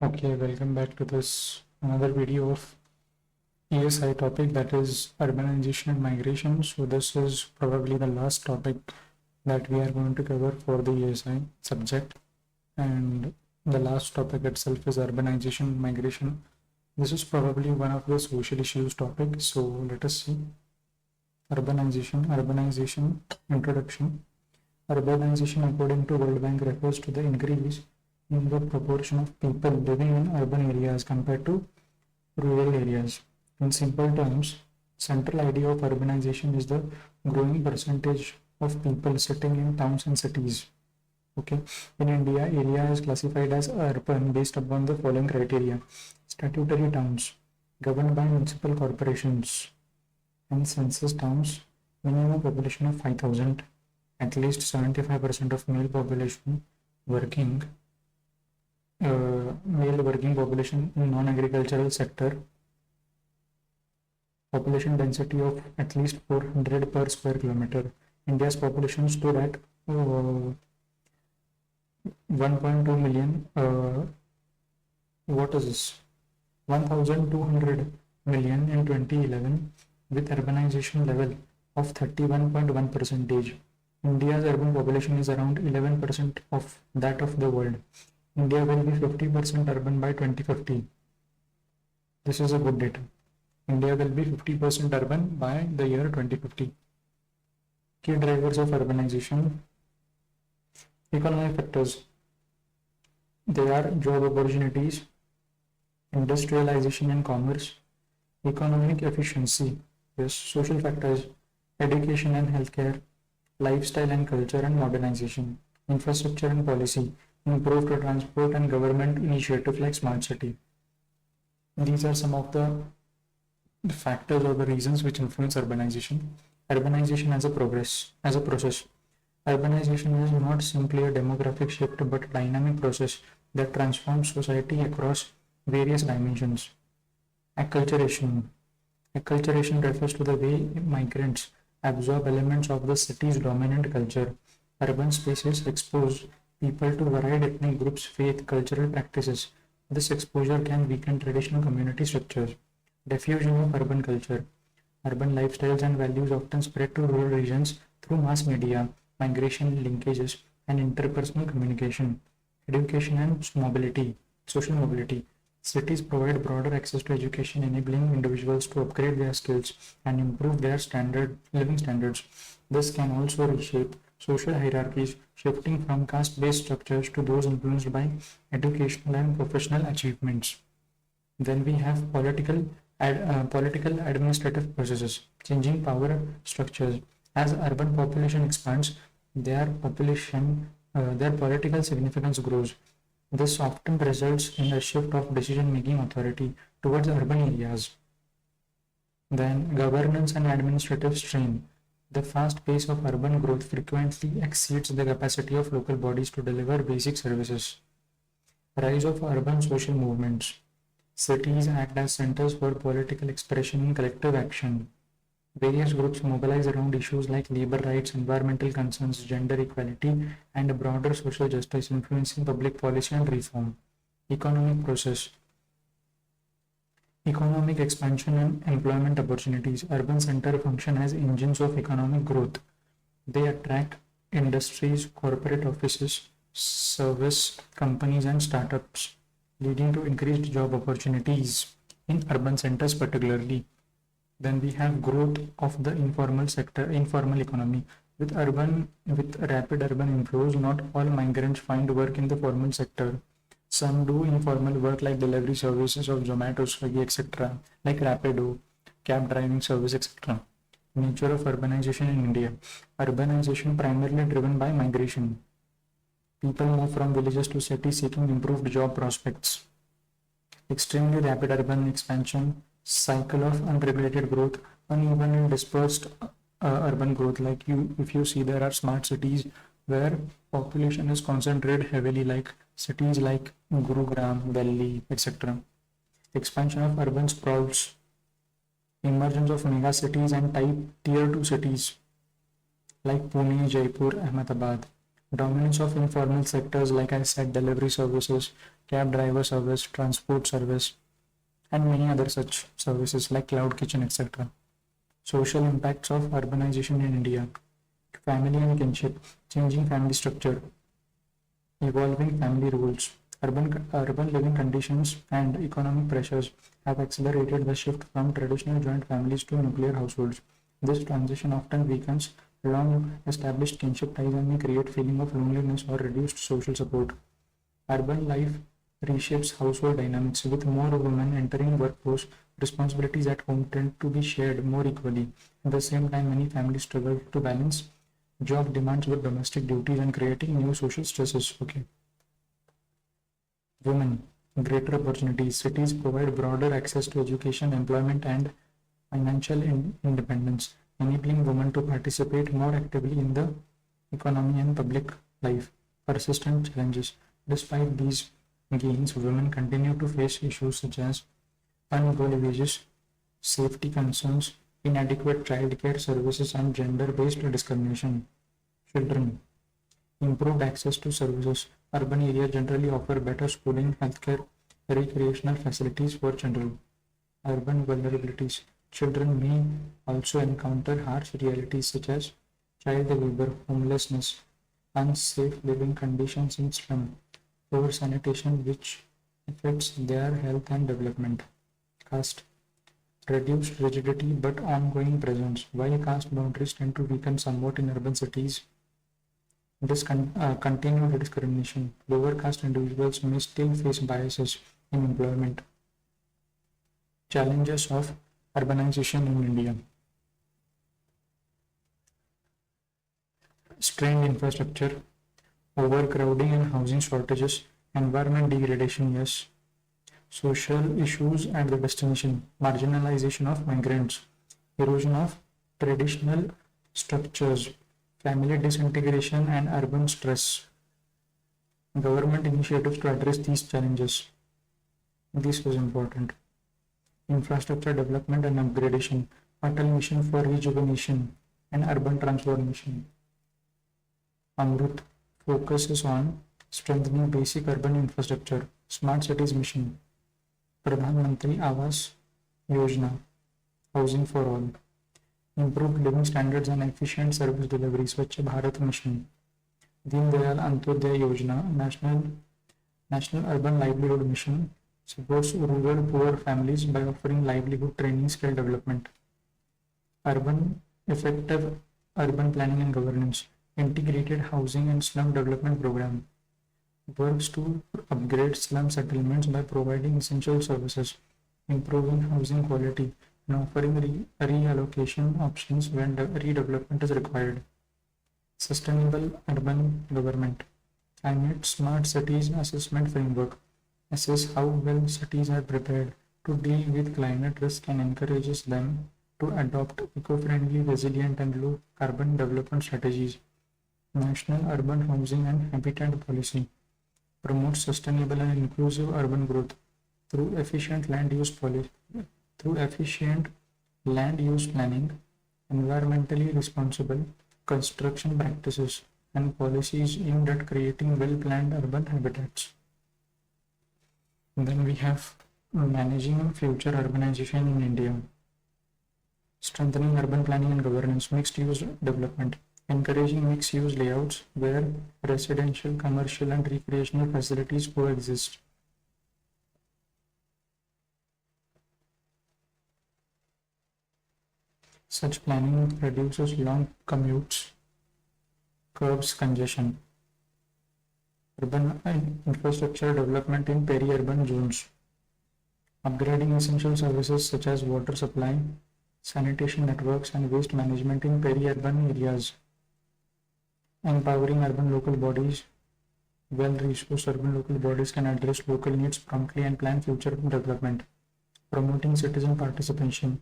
Okay, welcome back to this another video of ESI topic, that is urbanization and migration. So this is probably the last topic that we are going to cover for the ESI subject, and the last topic itself is urbanization and migration. This is probably one of the social issues topic. So let us see. Urbanization introduction. Urbanization, according to World Bank, refers to the increase in the proportion of people living in urban areas compared to rural areas. In simple terms, central idea of urbanization is the growing percentage of people sitting in towns and cities. Okay, in India, area is classified as urban based upon the following criteria: statutory towns governed by municipal corporations, and census towns, minimum population of 5,000, at least 75% of male population working male working population in non-agricultural sector, population density of at least 400 per square kilometer. India's population stood at 1.2 million. What is this? 1,200 million in 2011, with urbanization level of 31.1 percentage. India's urban population is around 11% of that of the world. India will be 50% urban by 2050. This is a good data. India will be 50% urban by the year 2050. Key drivers of urbanization. Economic factors. They are job opportunities, industrialization and commerce, economic efficiency. Yes, social factors, education and healthcare, lifestyle and culture and modernization, infrastructure and policy, improved transport and government initiatives like smart city. These are some of the factors or the reasons which influence urbanization. Urbanization as a process. Urbanization is not simply a demographic shift but a dynamic process that transforms society across various dimensions. Acculturation. Acculturation refers to the way migrants absorb elements of the city's dominant culture. Urban spaces expose people to varied ethnic groups, faith, cultural practices. This exposure can weaken traditional community structures. Diffusion of urban culture. Urban lifestyles and values often spread to rural regions through mass media, migration linkages, and interpersonal communication. Education and mobility. Social mobility. Cities provide broader access to education, enabling individuals to upgrade their skills and improve their living standards. This can also reshape social hierarchies, shifting from caste-based structures to those influenced by educational and professional achievements. Then we have political administrative processes, changing power structures. As urban population expands, their political significance grows. This often results in a shift of decision-making authority towards urban areas. Then governance and administrative strain. The fast pace of urban growth frequently exceeds the capacity of local bodies to deliver basic services. Rise of urban social movements. Cities act as centers for political expression and collective action. Various groups mobilize around issues like labor rights, environmental concerns, gender equality, and broader social justice, influencing public policy and reform. Economic process. Economic expansion and employment opportunities. Urban centers function as engines of economic growth. They attract industries, corporate offices, service companies, and startups, leading to increased job opportunities in urban centers particularly. Then we have growth of the informal economy. With rapid urban inflows, not all migrants find work in the formal sector. Some do informal work like delivery services of Zomato, Swiggy, etc., like Rapido, cab driving service, etc. Nature of urbanization in India. Urbanization primarily driven by migration. People move from villages to cities seeking improved job prospects. Extremely rapid urban expansion, cycle of unregulated growth, uneven and dispersed urban growth. If you see, there are smart cities where population is concentrated heavily, like cities like Gurugram, Delhi, etc. Expansion of urban sprawls, emergence of mega cities and type tier 2 cities like Pune, Jaipur, Ahmedabad. Dominance of informal sectors like I said, delivery services, cab driver service, transport service, and many other such services like cloud kitchen, etc. Social impacts of urbanization in India. Family and kinship, changing family structure, evolving family rules, urban living conditions, and economic pressures have accelerated the shift from traditional joint families to nuclear households. This transition often weakens long established kinship ties and may create feeling of loneliness or reduced social support. Urban life reshapes household dynamics with more women entering workforce. Responsibilities at home tend to be shared more equally. At the same time, many families struggle to balance job demands with domestic duties and creating new social stresses. Okay. Women, greater opportunities. Cities provide broader access to education, employment, and financial independence, enabling women to participate more actively in the economy and public life. Persistent challenges. Despite these gains, women continue to face issues such as unequal wages, safety concerns, inadequate childcare services, and gender-based discrimination. Children, improved access to services. Urban areas generally offer better schooling, healthcare, recreational facilities for children. Urban vulnerabilities. Children may also encounter harsh realities such as child labor, homelessness, unsafe living conditions in slum, poor sanitation which affects their health and development. Caste. Reduced rigidity but ongoing presence. While caste boundaries tend to weaken somewhat in urban cities, continued discrimination. Lower caste individuals may still face biases in employment. Challenges of urbanization in India. Strained infrastructure, overcrowding and housing shortages, environment degradation, yes. Social issues at the destination, marginalization of migrants, erosion of traditional structures, family disintegration and urban stress. Government initiatives to address these challenges. This is important. Infrastructure development and upgradation, Atal Mission for Rejuvenation and Urban Transformation. Amrut focuses on strengthening basic urban infrastructure, Smart Cities Mission, Pradhan Mantri Awas Yojana, Housing for All, improved living standards and efficient service delivery, Swachh Bharat Mission, Deen Dayal Antyodaya Yojana, National Urban Livelihood Mission, supports rural poor families by offering livelihood training, skill development. Effective urban planning and governance, integrated housing and slum development program, works to upgrade slum settlements by providing essential services, improving housing quality, and offering reallocation options when redevelopment is required. Sustainable urban government, climate smart cities assessment framework, assess how well cities are prepared to deal with climate risk and encourages them to adopt eco-friendly, resilient, and low-carbon development strategies. National Urban Housing and Habitat Policy promotes sustainable and inclusive urban growth through efficient land use planning, environmentally responsible construction practices, and policies aimed at creating well-planned urban habitats. Then we have managing future urbanization in India, strengthening urban planning and governance, mixed-use development, encouraging mixed-use layouts where residential, commercial, and recreational facilities coexist. Such planning reduces long commutes, curbs congestion. Urban infrastructure development in peri-urban zones, upgrading essential services such as water supply, sanitation networks, and waste management in peri-urban areas. Empowering urban local bodies. Well-resourced urban local bodies can address local needs promptly and plan future development. Promoting citizen participation.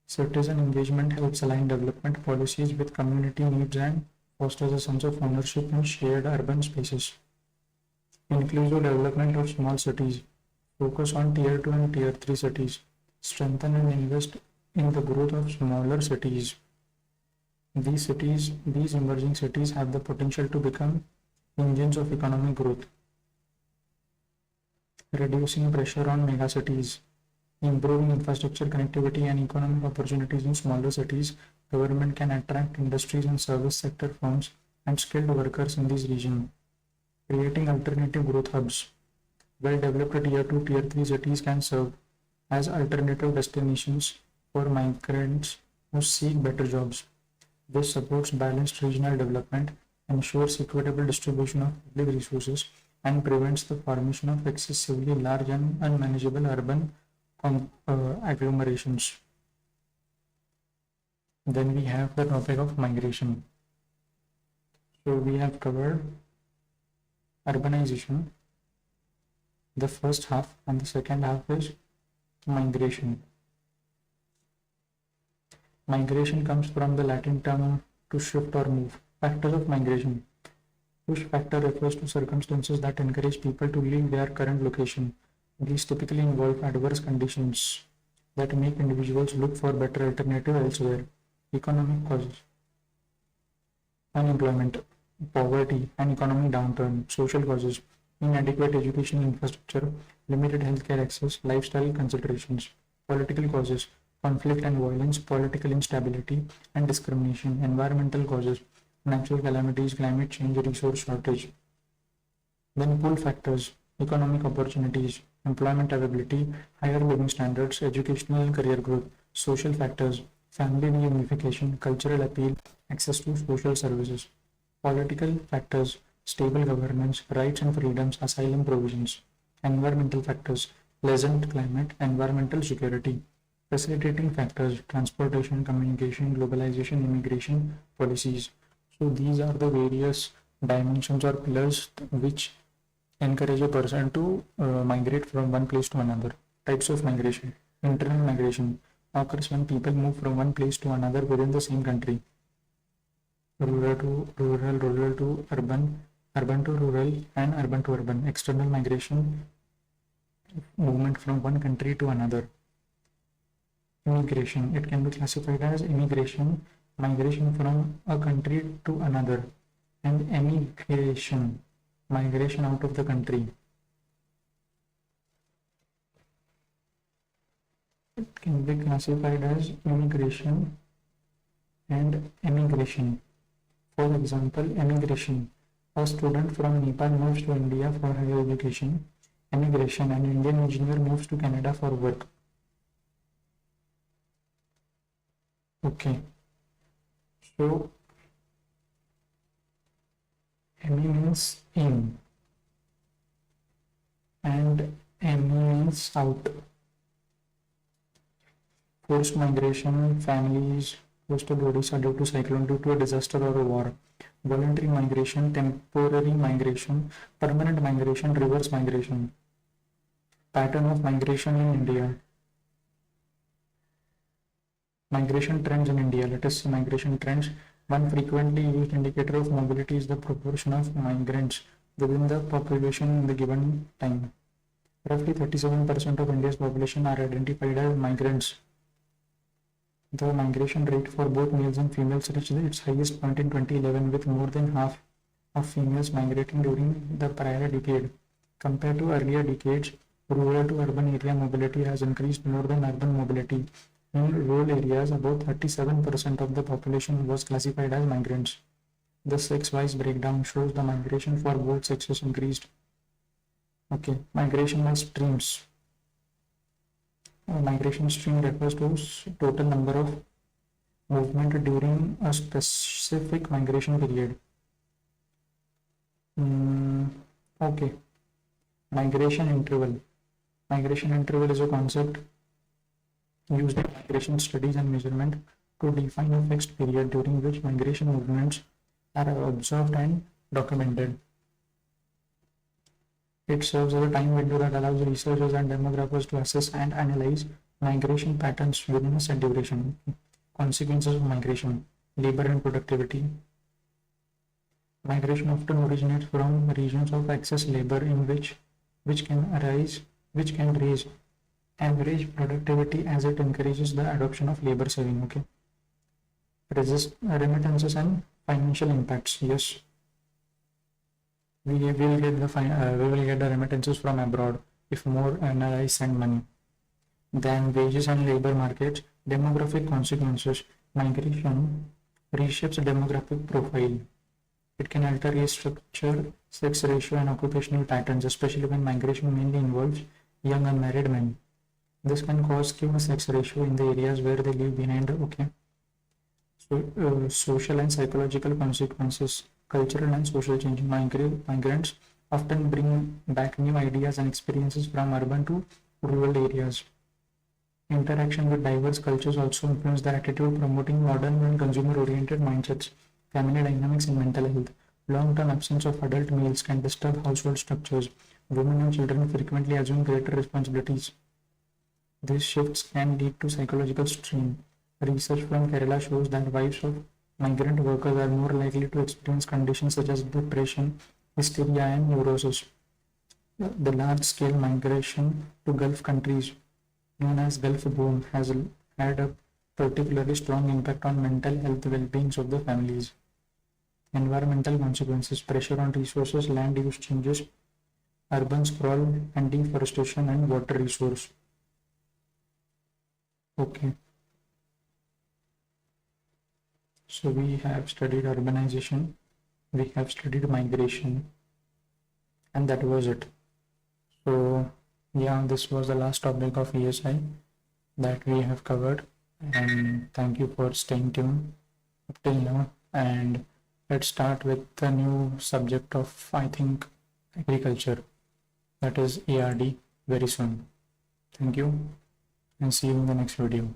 Citizen engagement helps align development policies with community needs and fosters a sense of ownership in shared urban spaces. Inclusive development of small cities. Focus on Tier 2 and Tier 3 cities. Strengthen and invest in the growth of smaller cities. These emerging cities have the potential to become engines of economic growth, reducing pressure on megacities, improving infrastructure connectivity and economic opportunities in smaller cities. Government can attract industries and service sector firms and skilled workers in these regions, creating alternative growth hubs. Well-developed Tier 2, Tier 3 cities can serve as alternative destinations for migrants who seek better jobs. This supports balanced regional development, ensures equitable distribution of public resources, and prevents the formation of excessively large and unmanageable urban agglomerations. Then we have the topic of migration. So we have covered urbanization, the first half, and the second half is migration. Migration comes from the Latin term to shift or move. Factors of migration. Push factor refers to circumstances that encourage people to leave their current location. These typically involve adverse conditions that make individuals look for better alternatives elsewhere. Economic causes. Unemployment, poverty, and economic downturn. Social causes. Inadequate education infrastructure, limited healthcare access, lifestyle considerations. Political causes. Conflict and violence, political instability, and discrimination. Environmental causes. Natural calamities, climate change, resource shortage. Then pull factors, economic opportunities, employment availability, higher living standards, educational and career growth. Social factors, family reunification, cultural appeal, access to social services. Political factors, stable governance, rights and freedoms, asylum provisions. Environmental factors, pleasant climate, environmental security. Facilitating factors, transportation, communication, globalization, immigration, policies. So these are the various dimensions or pillars which encourage a person to migrate from one place to another. Types of migration. Internal migration occurs when people move from one place to another within the same country. Rural to rural, rural to urban, urban to rural, and urban to urban. External migration, movement from one country to another. Immigration. It can be classified as immigration, migration from a country to another, and emigration, migration out of the country. It can be classified as immigration and emigration. For example, emigration. A student from Nepal moves to India for higher education. Emigration. An Indian engineer moves to Canada for work. Okay. So, emi means in and emi means out. Forced migration, families forced to Odisha due to cyclone, due to a disaster or a war. Voluntary migration, temporary migration, permanent migration, reverse migration. Pattern of migration in India. Migration trends in India. Let us see migration trends. One frequently used indicator of mobility is the proportion of migrants within the population in the given time. Roughly 37% of India's population are identified as migrants. The migration rate for both males and females reached its highest point in 2011, with more than half of females migrating during the prior decade. Compared to earlier decades, rural to urban area mobility has increased more than urban mobility. In rural areas, about 37% of the population was classified as migrants. The sex-wise breakdown shows the migration for both sexes increased. Okay, migration by streams. Migration stream refers to total number of movement during a specific migration period. Okay, migration interval. Migration interval is a concept used in migration studies and measurement to define a fixed period during which migration movements are observed and documented. It serves as a time window that allows researchers and demographers to assess and analyze migration patterns within a set duration. Consequences of migration: labor and productivity. Migration often originates from regions of excess labor in which can raise average productivity as it encourages the adoption of labor saving. Okay. Remittances and financial impacts. Yes, we will get the remittances from abroad if more NRIs send money. Then wages and labor markets, demographic consequences. Migration reshapes demographic profile. It can alter race structure, sex ratio, and occupational patterns, especially when migration mainly involves young unmarried men. This can cause skewed sex ratio in the areas where they leave behind. Okay. So, social and psychological consequences, cultural and social change. Migrants often bring back new ideas and experiences from urban to rural areas. Interaction with diverse cultures also influence their attitude, promoting modern and consumer-oriented mindsets. Family dynamics and mental health. Long-term absence of adult males can disturb household structures. Women and children frequently assume greater responsibilities. These shifts can lead to psychological strain. Research from Kerala shows that wives of migrant workers are more likely to experience conditions such as depression, hysteria, and neurosis. The large-scale migration to Gulf countries, known as Gulf Boom, has had a particularly strong impact on mental health well-being of the families. Environmental consequences, pressure on resources, land use changes, urban sprawl and deforestation, and water resource. Okay. So we have studied urbanization, we have studied migration, and that was it. So yeah, this was the last topic of ESI that we have covered, and thank you for staying tuned up till now. And let's start with the new subject of, I think, agriculture, that is ARD, very soon. Thank you and see you in the next video.